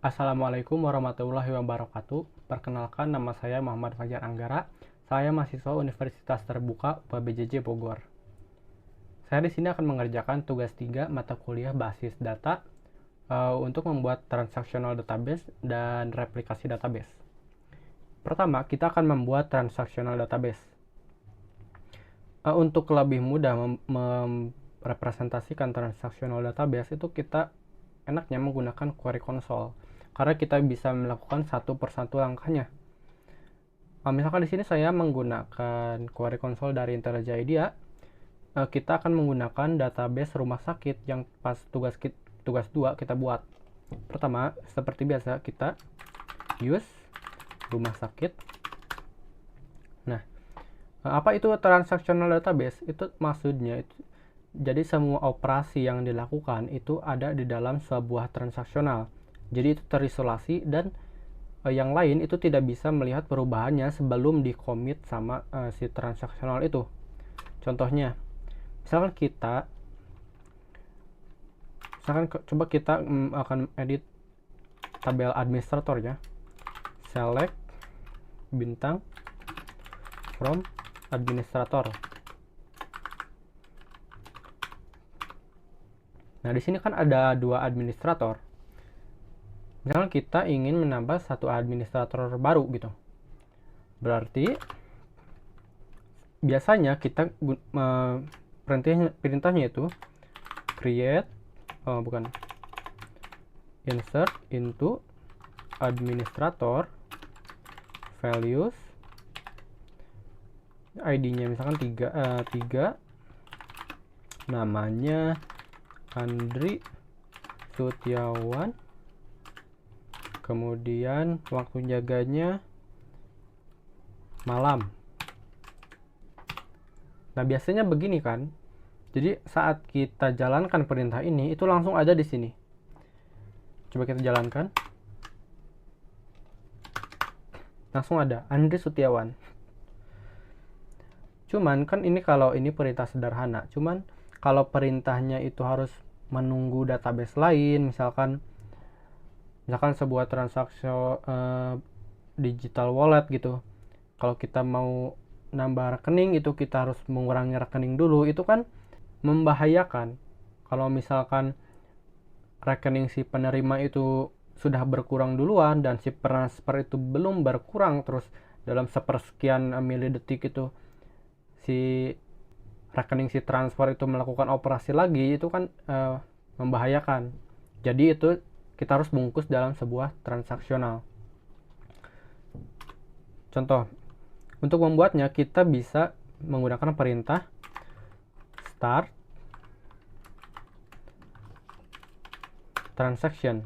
Assalamualaikum warahmatullahi wabarakatuh. Perkenalkan, nama saya Muhammad Fajar Anggara. Saya mahasiswa Universitas Terbuka UPBJJ Bogor. Saya di sini akan mengerjakan tugas 3 mata kuliah basis data untuk membuat transactional database dan replikasi database. Pertama, kita akan membuat transactional database. Untuk lebih mudah merepresentasikan transactional database itu kita enaknya menggunakan query console karena kita bisa melakukan satu persatu langkahnya. Misalkan di sini saya menggunakan query console dari IntelliJ IDEA, kita akan menggunakan database rumah sakit yang pas tugas 2 kita buat. Pertama, seperti biasa kita use rumah sakit. Nah, apa itu transactional database? Itu maksudnya jadi semua operasi yang dilakukan itu ada di dalam sebuah transaksional. Jadi itu terisolasi dan yang lain itu tidak bisa melihat perubahannya sebelum di-commit sama si transaksional itu. Contohnya, misalkan coba kita akan edit tabel administrator ya. Select bintang from administrator. Nah, di sini kan ada 2 administrator. Misalkan kita ingin menambah satu administrator baru gitu. Berarti biasanya kita perintahnya itu create insert into administrator values, ID-nya misalkan 3, namanya Andri Sutiawan, kemudian waktu jaganya malam. Nah, biasanya begini kan. Jadi saat kita jalankan perintah ini itu langsung ada di sini. Coba kita jalankan. Langsung ada Andri Sutiawan. Cuman kan ini kalau ini perintah sederhana. Cuman kalau perintahnya itu harus menunggu database lain, misalkan sebuah transaksi digital wallet gitu. Kalau kita mau nambah rekening itu kita harus mengurangi rekening dulu, itu kan membahayakan. Kalau misalkan rekening si penerima itu sudah berkurang duluan dan si transfer itu belum berkurang, terus dalam sepersekian milidetik itu si rekening si transfer itu melakukan operasi lagi, itu kan membahayakan. Jadi itu kita harus bungkus dalam sebuah transaksional. Contoh, untuk membuatnya kita bisa menggunakan perintah start transaction.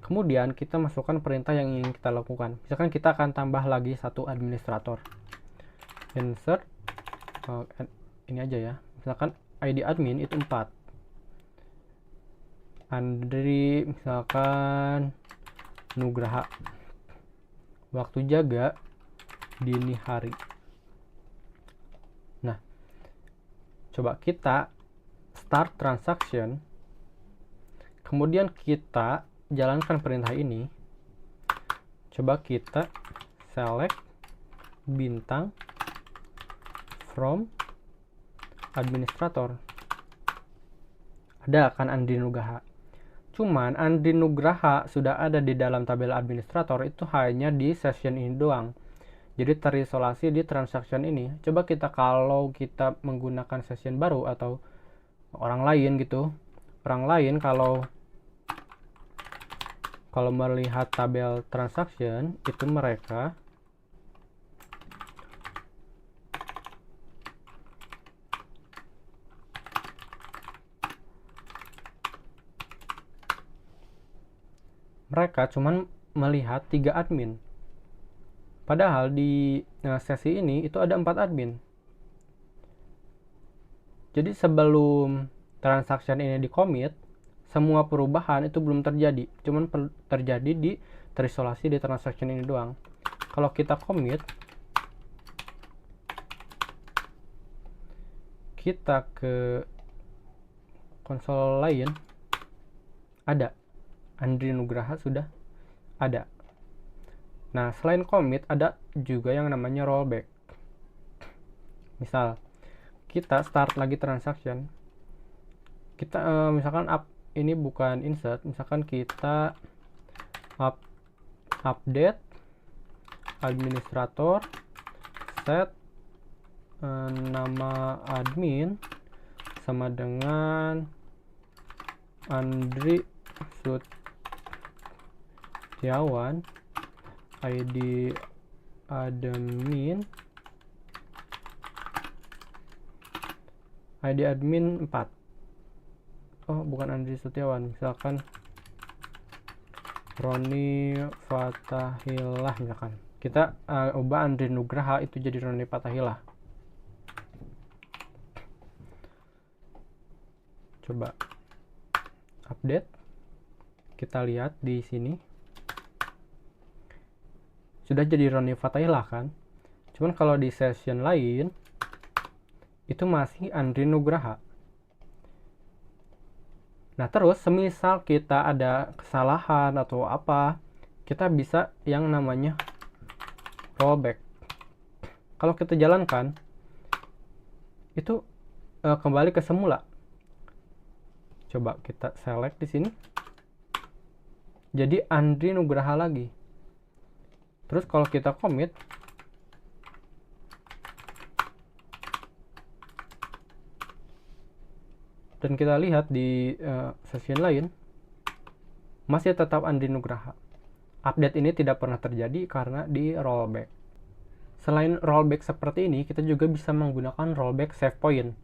Kemudian kita masukkan perintah yang ingin kita lakukan. Misalkan kita akan tambah lagi satu administrator. Insert ini aja ya. Misalkan ID admin itu 4. Andri misalkan Nugraha. Waktu jaga dini hari. Nah, coba kita start transaction. Kemudian kita jalankan perintah ini. Coba kita select bintang from administrator. Ada kan Andri Nugraha. Cuman Andri Nugraha sudah ada di dalam tabel administrator itu hanya di session ini doang. Jadi terisolasi di transaction ini. Coba kalau kita menggunakan session baru atau orang lain gitu. Orang lain kalau melihat tabel transaction itu mereka cuman melihat 3 admin. Padahal di sesi ini itu ada 4 admin. Jadi sebelum transaction ini di-commit, semua perubahan itu belum terjadi. Cuman terjadi di terisolasi di transaction ini doang. Kalau kita commit, kita ke konsol lain, ada Andri Nugraha sudah ada. Nah, selain commit ada juga yang namanya rollback. Misal kita start lagi transaction, kita misalkan ini bukan insert, misalkan kita update administrator, set nama admin sama dengan Andri Sutiawan, ID admin 4. Oh, bukan Andri Setiawan, misalkan Roni Fatahillah, misalkan kita ubah Andri Nugraha itu jadi Roni Fatahillah. Coba update, kita lihat di sini sudah jadi Roni Fatahillah kan. Cuman kalau di session lain itu masih Andri Nugraha. Nah, terus semisal kita ada kesalahan atau apa, kita bisa yang namanya rollback. Kalau kita jalankan itu kembali ke semula. Coba kita select di sini. Jadi Andri Nugraha lagi. Terus kalau kita commit, dan kita lihat di session lain, masih tetap Andri Nugraha. Update ini tidak pernah terjadi karena di rollback. Selain rollback seperti ini, kita juga bisa menggunakan rollback save point.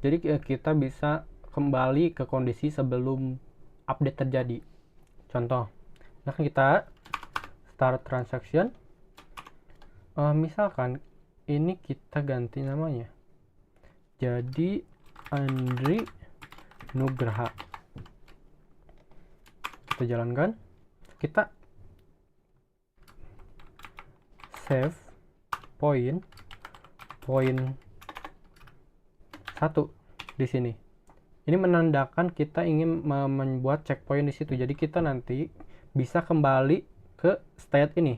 Jadi kita bisa kembali ke kondisi sebelum update terjadi. Contoh, nah kita start transaction, misalkan ini kita ganti namanya jadi Andri Nugraha. Kita jalankan, kita save poin 1 di sini. Ini menandakan kita ingin membuat checkpoint di situ. Jadi kita nanti bisa kembali ke state ini.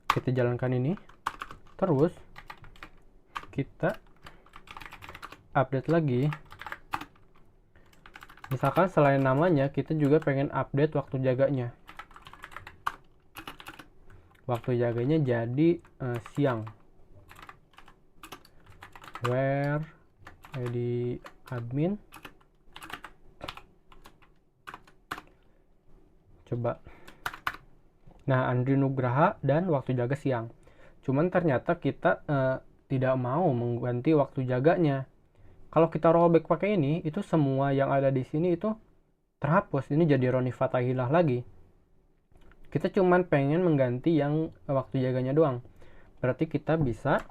Kita jalankan ini. Terus kita update lagi. Misalkan selain namanya, kita juga pengen update waktu jaganya. Waktu jaganya jadi siang. Where ID admin, coba, nah Andri Nugraha dan waktu jaga siang. Cuman ternyata kita tidak mau mengganti waktu jaganya. Kalau kita rollback pakai ini, itu semua yang ada di sini itu terhapus. Ini jadi Roni Fatahillah lagi. Kita cuman pengen mengganti yang waktu jaganya doang. Berarti kita bisa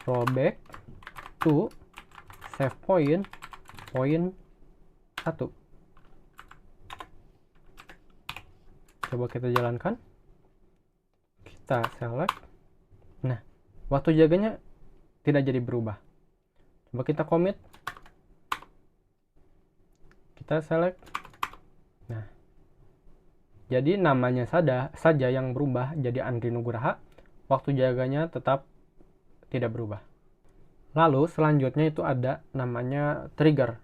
rollback to save point 1. Coba kita jalankan. Kita select. Nah, waktu jaganya tidak jadi berubah. Coba kita commit. Kita select. Nah, jadi namanya saja yang berubah jadi Andri Nugraha. Waktu jaganya tetap tidak berubah. Lalu selanjutnya itu ada namanya trigger.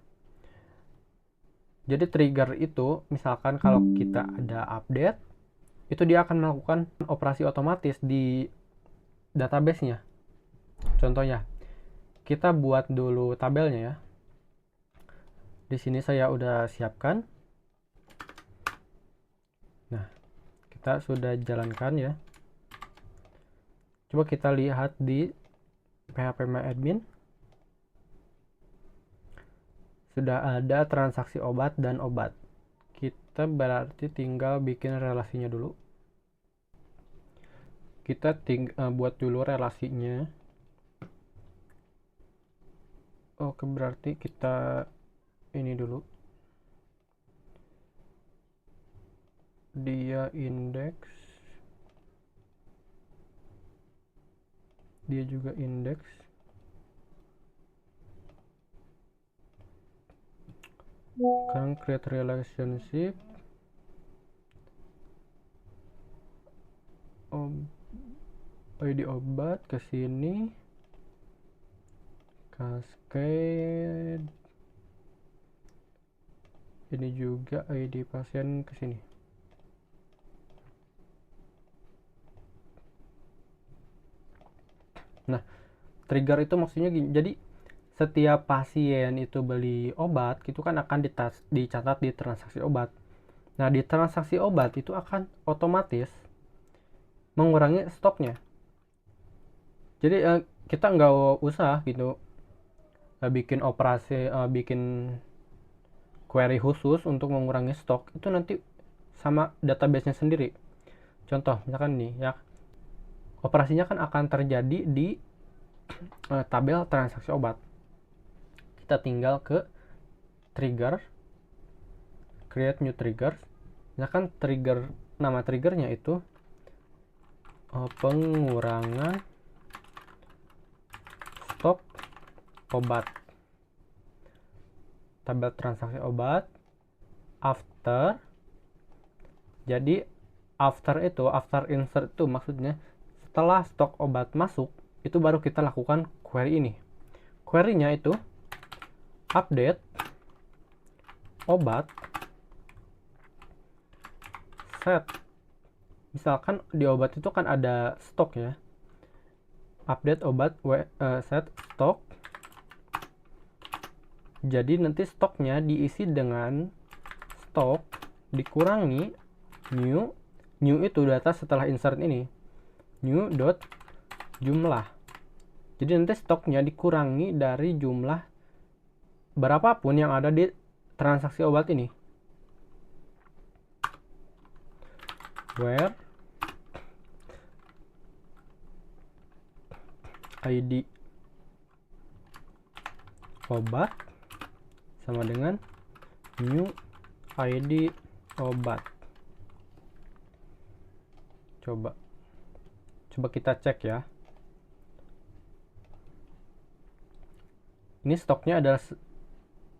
Jadi trigger itu misalkan kalau kita ada update, itu dia akan melakukan operasi otomatis di database-nya. Contohnya, kita buat dulu tabelnya ya. Di sini saya udah siapkan. Nah, kita sudah jalankan ya. Coba kita lihat di PHPMyAdmin. Sudah ada transaksi obat dan obat. Kita berarti tinggal bikin relasinya dulu. Kita buat dulu relasinya. Oke, berarti kita ini dulu. Dia indeks. Dia juga indeks. Sekarang create relationship. ID obat ke sini, cascade ini juga ID pasien ke sini. Nah, trigger itu maksudnya gini, jadi setiap pasien itu beli obat itu kan akan dicatat di transaksi obat. Nah, di transaksi obat itu akan otomatis mengurangi stoknya. Jadi kita nggak usah gitu bikin operasi, bikin query khusus untuk mengurangi stok. Itu nanti sama database-nya sendiri. Contoh, misalkan nih ya, operasinya kan akan terjadi di tabel transaksi obat. Kita tinggal ke trigger, create new trigger. Misalkan nama triggernya itu pengurangan stok obat. Tabel transaksi obat after. Jadi after insert itu maksudnya setelah stok obat masuk, itu baru kita lakukan query ini. Query-nya itu update obat set. Misalkan di obat itu kan ada stok ya. Update obat set stok. Jadi nanti stoknya diisi dengan stok dikurangi new itu data setelah insert ini. New dot jumlah. Jadi nanti stoknya dikurangi dari jumlah berapapun yang ada di transaksi obat ini. Where ID obat sama dengan new ID obat. Coba kita cek ya. Ini stoknya adalah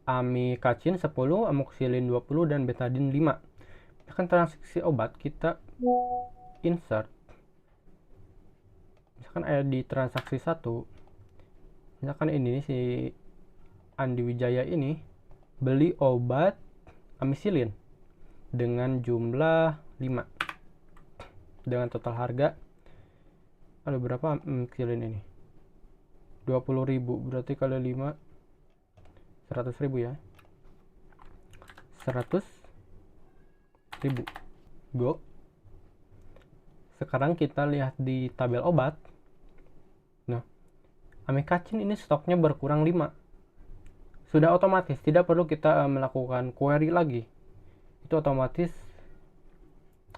amikacin 10, amoxicillin 20, dan betadine 5. Misalkan transaksi obat kita insert. Misalkan ada di transaksi 1. Misalkan ini si Andi Wijaya ini beli obat amoxicillin dengan jumlah 5. Dengan total harga ada berapa amoxicillin ini? 20.000, berarti kali 5 100.000 ya. 100.000. Go. Sekarang kita lihat di tabel obat. Nah, amikacin ini stoknya berkurang 5. Sudah otomatis, tidak perlu kita melakukan query lagi. Itu otomatis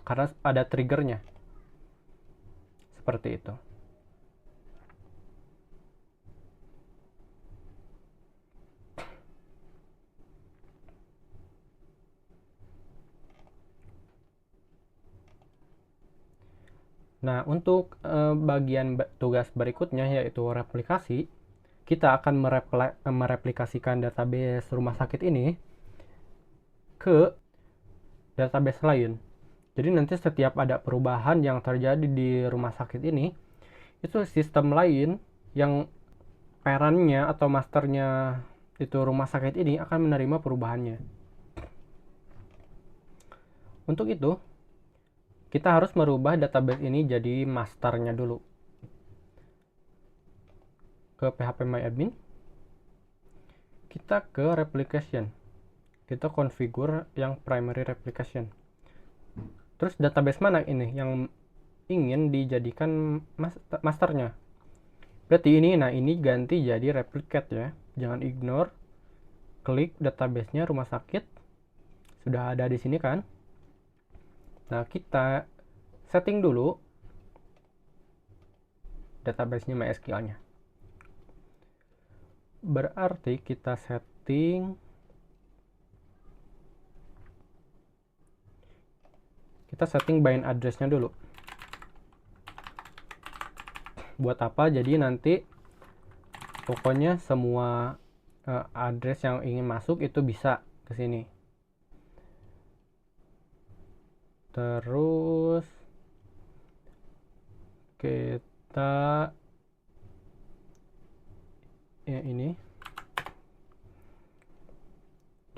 karena ada triggernya. Seperti itu. Nah, untuk bagian tugas berikutnya yaitu replikasi, kita akan mereplikasikan database rumah sakit ini ke database lain. Jadi nanti setiap ada perubahan yang terjadi di rumah sakit ini, itu sistem lain yang parentnya atau masternya itu rumah sakit ini akan menerima perubahannya. Untuk itu, kita harus merubah database ini jadi masternya dulu. Ke phpMyAdmin, kita ke replication. Kita configure yang primary replication. Terus database mana ini yang ingin dijadikan masternya? Berarti ini, nah ini ganti jadi replicate ya. Jangan ignore. Klik database-nya rumah sakit. Sudah ada di sini kan? Nah, kita setting dulu database-nya MySQL-nya. Berarti kita setting bind address-nya dulu. Buat apa? Jadi nanti pokoknya semua address yang ingin masuk itu bisa ke sini. Terus kita kita ya ini,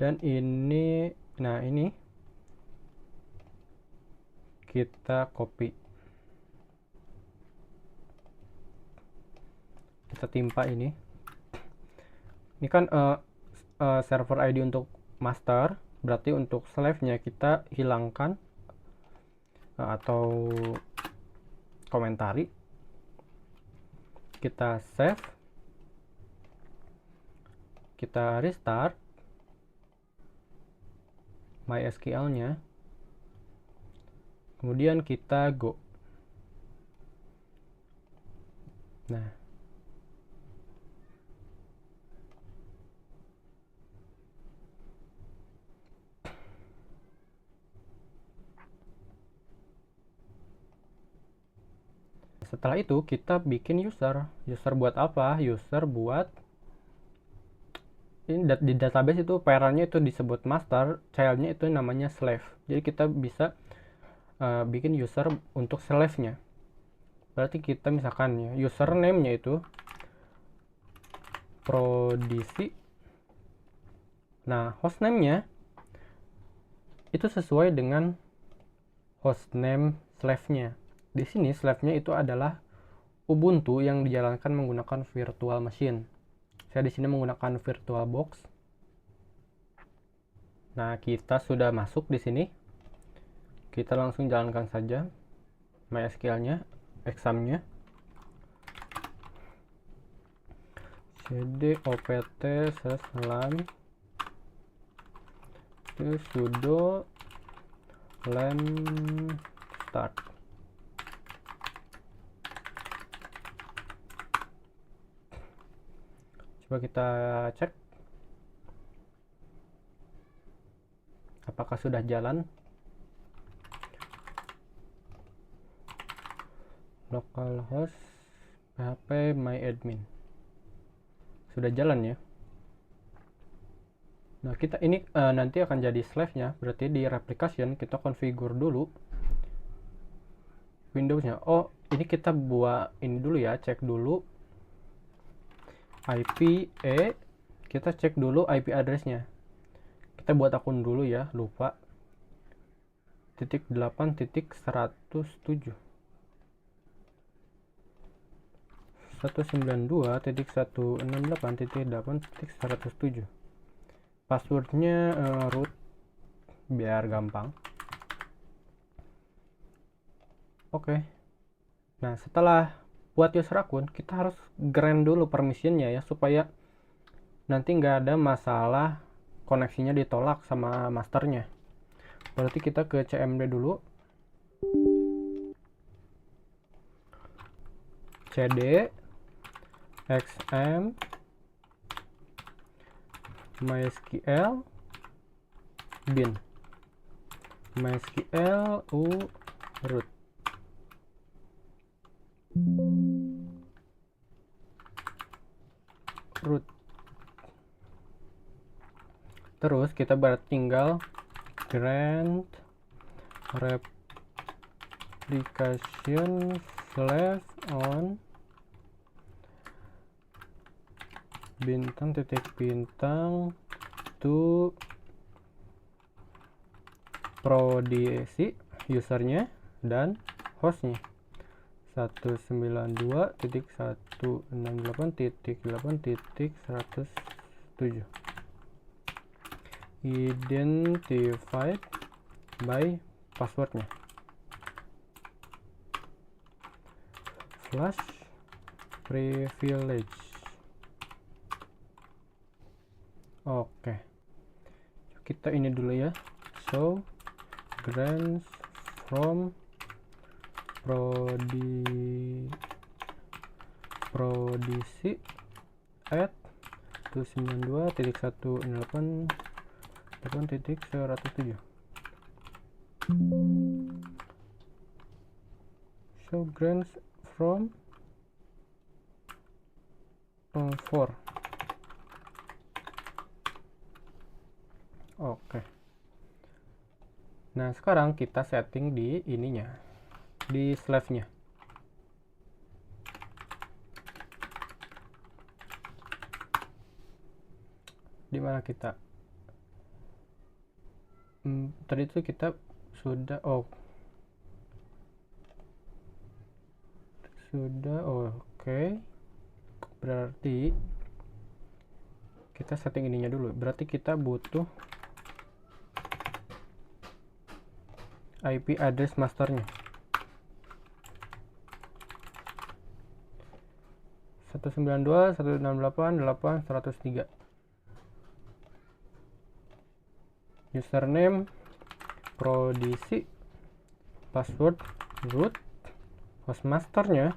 dan ini, nah ini kita copy, kita timpa ini kan server ID untuk master, berarti untuk slave-nya kita hilangkan atau komentari, kita save, kita restart MySQL-nya, kemudian kita go. Nah, setelah itu kita bikin user buat apa? User buat ini di database itu parentnya itu disebut master, childnya itu namanya slave. Jadi kita bisa bikin user untuk slave-nya. Berarti kita misalkan ya username-nya itu prodisi. Nah, hostname-nya itu sesuai dengan hostname slave-nya. Di sini slave-nya itu adalah Ubuntu yang dijalankan menggunakan virtual machine. Saya di sini menggunakan VirtualBox. Nah, kita sudah masuk di sini. Kita langsung jalankan saja MySQL-nya, exam-nya. cd opt /lam sudo lam start. Coba kita cek apakah sudah jalan. Localhost php myadmin sudah jalan ya. Nah, kita ini nanti akan jadi slave-nya, berarti di replication kita configure dulu Windows-nya. Oh, ini kita buat ini dulu ya, cek dulu IP, kita cek dulu IP address-nya. Kita buat akun dulu ya, lupa. .8.107 192.168.8.107. Passwordnya root biar gampang. Oke. Nah, setelah buat user akun, kita harus grant dulu permissionnya ya, supaya nanti nggak ada masalah koneksinya ditolak sama masternya. Berarti kita ke cmd dulu, cd xm mysql bin mysql root. Terus kita tinggal grant replication slash on bintang to prodisi usernya dan hostnya 192.168.8.107 identified by passwordnya flash privilege. Oke, kita ini dulu ya, so grants from prodisi at 192.168.8.107. So grants from 4. Oke. Nah, sekarang kita setting di ininya, di slave-nya. Di mana kita? Tadi itu kita sudah oke. Berarti kita setting ininya dulu. Berarti kita butuh IP address masternya. 192.168.8.103. Username prodisi, password root, hostmasternya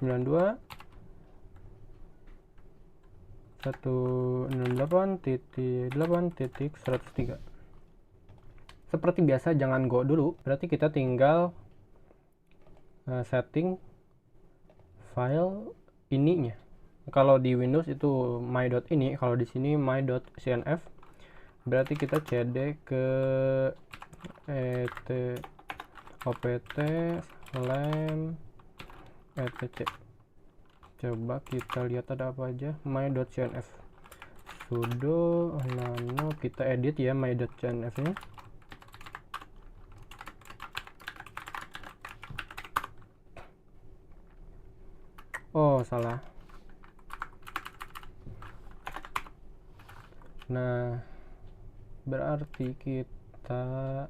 92.168.8.103. Seperti biasa jangan go dulu, berarti kita tinggal setting file ininya. Kalau di Windows itu my.ini, kalau di sini my.cnf. Berarti kita cd ke opt lem etc. Coba kita lihat ada apa aja. My.cnf sudo nano, kita edit ya my.cnf nya. Oh salah. Nah berarti kita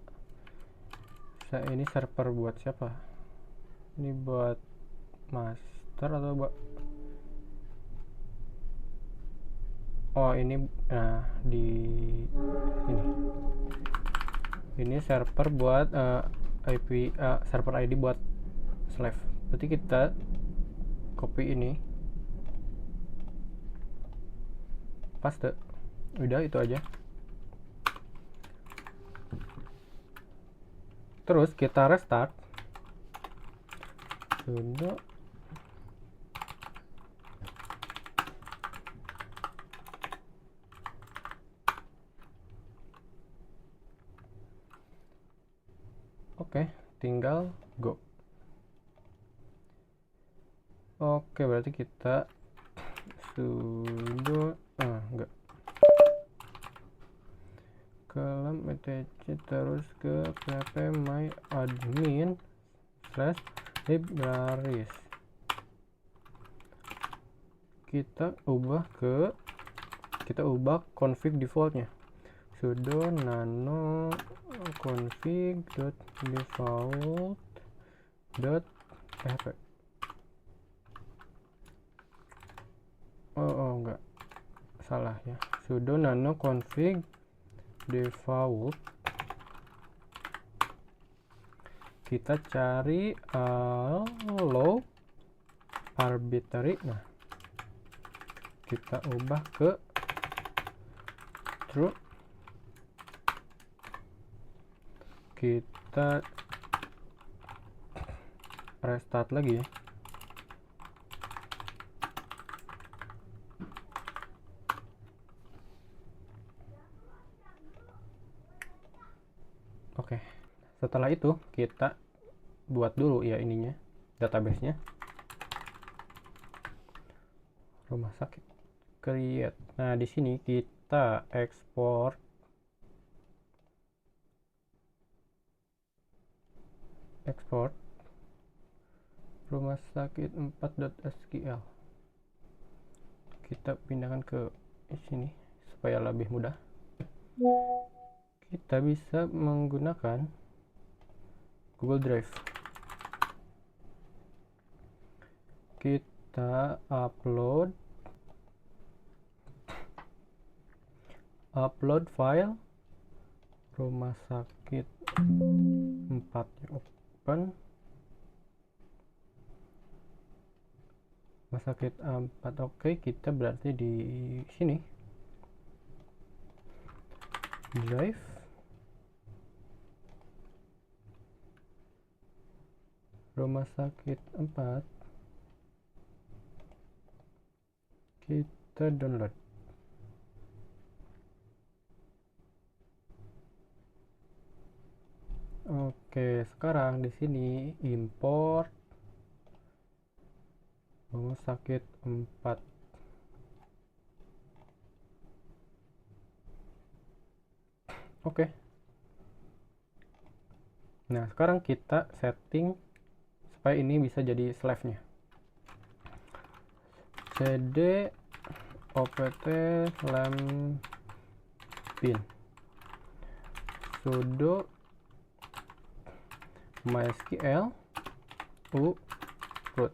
ini server buat siapa? Ini buat master atau buat ini di ini server buat IP server ID buat slave. Berarti kita copy ini, paste, udah itu aja. Terus kita restart sudo oke, tinggal go. Oke, berarti kita sudo enggak kelem etc terus ke php my admin / libraries. Kita ubah config defaultnya, sudo nano config.default.php. Enggak, salah ya, sudo nano config default. Kita cari allow arbitrary. Nah kita ubah ke true. Kita restart lagi ya. Oke, setelah itu kita buat dulu ya ininya, database-nya. Rumah sakit create. Nah, di sini kita ekspor rumah sakit 4.sql. Kita pindahkan ke sini supaya lebih mudah. Kita bisa menggunakan Google Drive. Kita upload file rumah sakit 4, open rumah sakit 4. Oke, kita berarti di sini drive rumah sakit 4, kita download. Oke, sekarang di sini import rumah sakit 4. Oke. Nah, sekarang kita setting supaya ini bisa jadi slave-nya. cd opt lamp bin sudo mysql u root.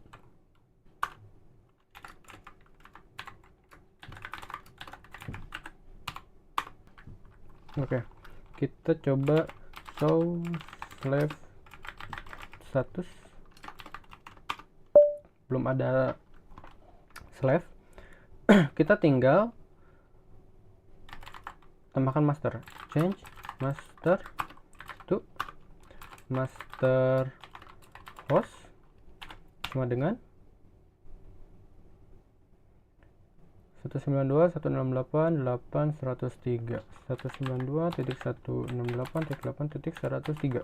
Oke, kita coba show slave status. Belum ada slave. Kita tinggal tambahkan master, change master to master host sama dengan 192.168.8.103 192.168.8.103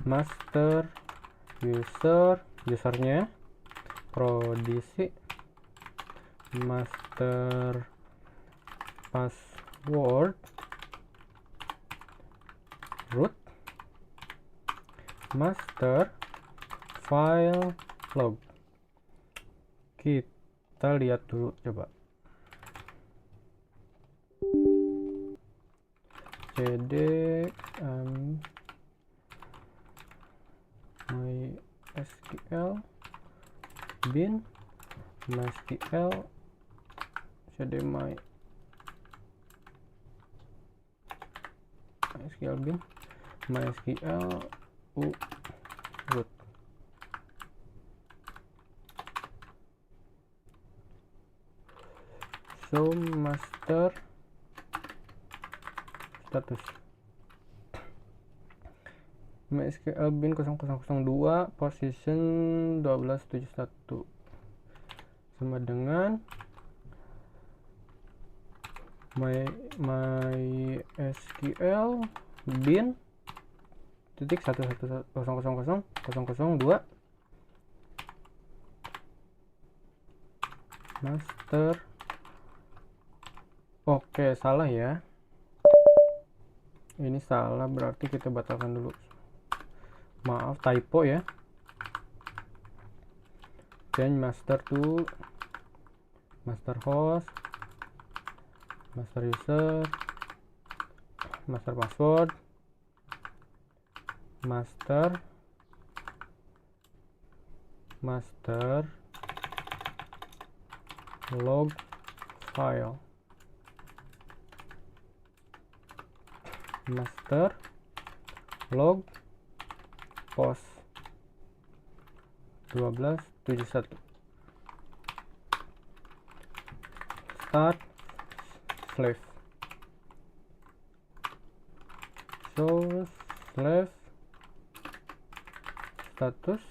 master usernya prodisi master password root master file log. Kita lihat dulu coba. cd mysql bin mysql cd mysql bin mysql u root. Show master status mysql bin 0002 position 1271 sama dengan mysql bin titik 110000002 master. Oke, salah ya, ini salah, berarti kita batalkan dulu, maaf, typo ya. Change master to master host, master user, master password, master log file, master log post 1271 start slave. Show slave status.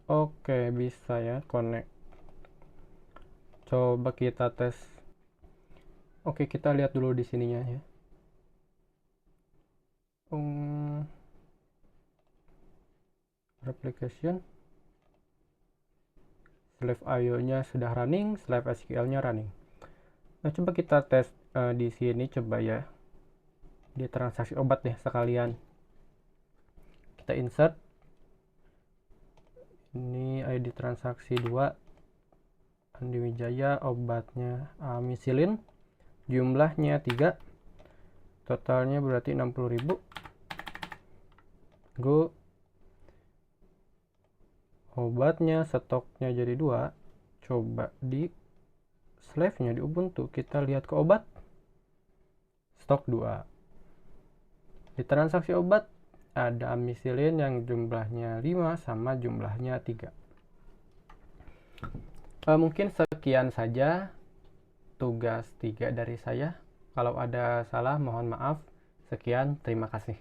Oke, bisa ya connect. Coba kita tes. Oke, kita lihat dulu di sininya ya. Replication. Slave IO nya sudah running, slave SQL nya running. Nah, coba kita tes di sini coba ya. Di transaksi obat deh sekalian. Kita insert. Ini ID transaksi 2. Andi Wijaya, obatnya amisilin. Jumlahnya 3. Totalnya berarti 60.000. Go. Obatnya stoknya jadi 2. Coba di slave-nya di Ubuntu kita lihat ke obat. Stok 2. Di transaksi obat ada amisilin yang jumlahnya 5 sama jumlahnya 3. Mungkin sekian saja tugas 3 dari saya. Kalau ada salah mohon maaf. Sekian, terima kasih.